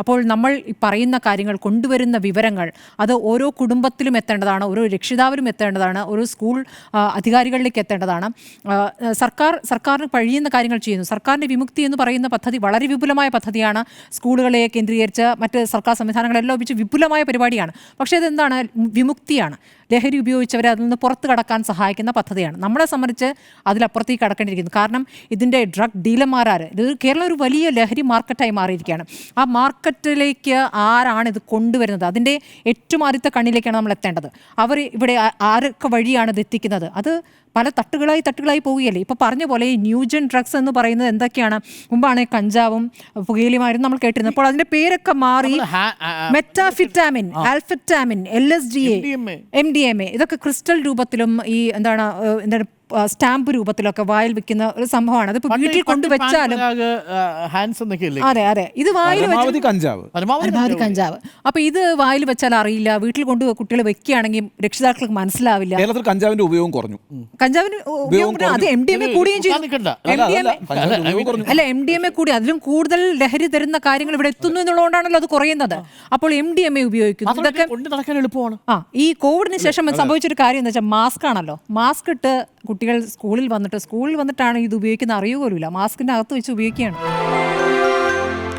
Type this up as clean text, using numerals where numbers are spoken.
അപ്പോൾ നമ്മൾ ഈ പറയുന്ന കാര്യങ്ങൾ, കൊണ്ടുവരുന്ന വിവരങ്ങൾ അത് ഓരോ കുടുംബത്തിലും എത്തേണ്ടതാണ്, ഓരോ രക്ഷിതാവിലും എത്തേണ്ടതാണ്, ഓരോ സ്കൂൾ അധികാരികളിലേക്ക് എത്തേണ്ടതാണ്. സർക്കാരിന് കഴിയുന്ന കാര്യങ്ങൾ ചെയ്യുന്നു. സർക്കാരിൻ്റെ വിമുക്തി എന്ന് പറയുന്ന പദ്ധതി വളരെ വിപുലമായ പദ്ധതിയാണ്. സ്കൂളുകളെ കേന്ദ്രീകരിച്ച് മറ്റ് സർക്കാർ സംവിധാനങ്ങളെല്ലാം ഉപയോഗിച്ച് വിപുലമായ പരിപാടിയാണ്. പക്ഷേ അതെന്താണ്? വിമുക്തിയാണ്. ലഹരി ഉപയോഗിച്ചവരെ അതിൽ നിന്ന് പുറത്ത് കടക്കാൻ സഹായിക്കുന്ന പദ്ധതിയാണ്. നമ്മളെ സംബന്ധിച്ച് അതിലപ്പുറത്തേക്ക് കടക്കേണ്ടിയിരിക്കുന്നു. കാരണം ഇതിൻ്റെ ഡ്രഗ് ഡീലർമാരാര്, ഇത് കേരളം ഒരു വലിയ ലഹരി മാർക്കറ്റായി മാറിയിരിക്കുകയാണ്. ആ മാർക്കറ്റിലേക്ക് ആരാണ് ഇത് കൊണ്ടുവരുന്നത്? അതിൻ്റെ ഏറ്റവും ആദ്യത്തെ കണ്ണിലേക്കാണ് നമ്മൾ എത്തേണ്ടത്. അവർ ഇവിടെ ആരൊക്കെ വഴിയാണ് ഇത് എത്തിക്കുന്നത്? അത് പല തട്ടുകളായി പോവുകയല്ലേ. ഇപ്പോൾ പറഞ്ഞ പോലെ ഈ ന്യൂജൻ ഡ്രഗ്സ് എന്ന് പറയുന്നത് എന്തൊക്കെയാണ്? മുമ്പാണ് കഞ്ചാവും പുകയിലുമായിരുന്നു നമ്മൾ കേട്ടിരുന്നത്. അപ്പോൾ അതിൻ്റെ പേരൊക്കെ മാറി മെറ്റാഫിറ്റാമിൻ, ആൽഫറ്റാമിൻ, LSD, MDMA, ഇതൊക്കെ ക്രിസ്റ്റൽ രൂപത്തിലും ഈ എന്താണ് സ്റ്റാമ്പ് രൂപത്തിലൊക്കെ വായിൽ വെക്കുന്ന ഒരു സംഭവമാണ്. അതിപ്പോൾ വീട്ടിൽ കൊണ്ടുവച്ചാലും അതെ അതെ ഇത് വായിൽ പരമാവധി കഞ്ചാവ്. അപ്പൊ ഇത് വായിൽ വെച്ചാൽ അറിയില്ല, വീട്ടിൽ കൊണ്ട് കുട്ടികൾ വെക്കുകയാണെങ്കിൽ രക്ഷിതാക്കൾക്ക് മനസ്സിലാവില്ല. കേരളത്തിൽ കഞ്ചാവിന്റെ ഉപയോഗം കുറഞ്ഞു. കഞ്ചാവിന് അത് MDMA കൂടുകയും ചെയ്തു. അല്ല MDMA കൂടി, അതിലും കൂടുതൽ ലഹരി തരുന്ന കാര്യങ്ങൾ ഇവിടെ എത്തുന്നു എന്നുള്ളതുകൊണ്ടാണല്ലോ അത് കുറയുന്നത്. അപ്പോൾ MDMA ഉപയോഗിക്കുന്നു. ഇതൊക്കെ എളുപ്പമാണ്. ഈ കോവിഡിന് ശേഷം സംഭവിച്ചൊരു കാര്യം എന്ന് വെച്ചാൽ മാസ്ക് ആണല്ലോ. മാസ്ക് ഇട്ട് കുട്ടികൾ സ്കൂളിൽ വന്നിട്ടാണ് ഇത് ഉപയോഗിക്കുന്ന അറിയുക പോലുമില്ല. മാസ്കിന്റെ അകത്ത് വെച്ച് ഉപയോഗിക്കുകയാണ്.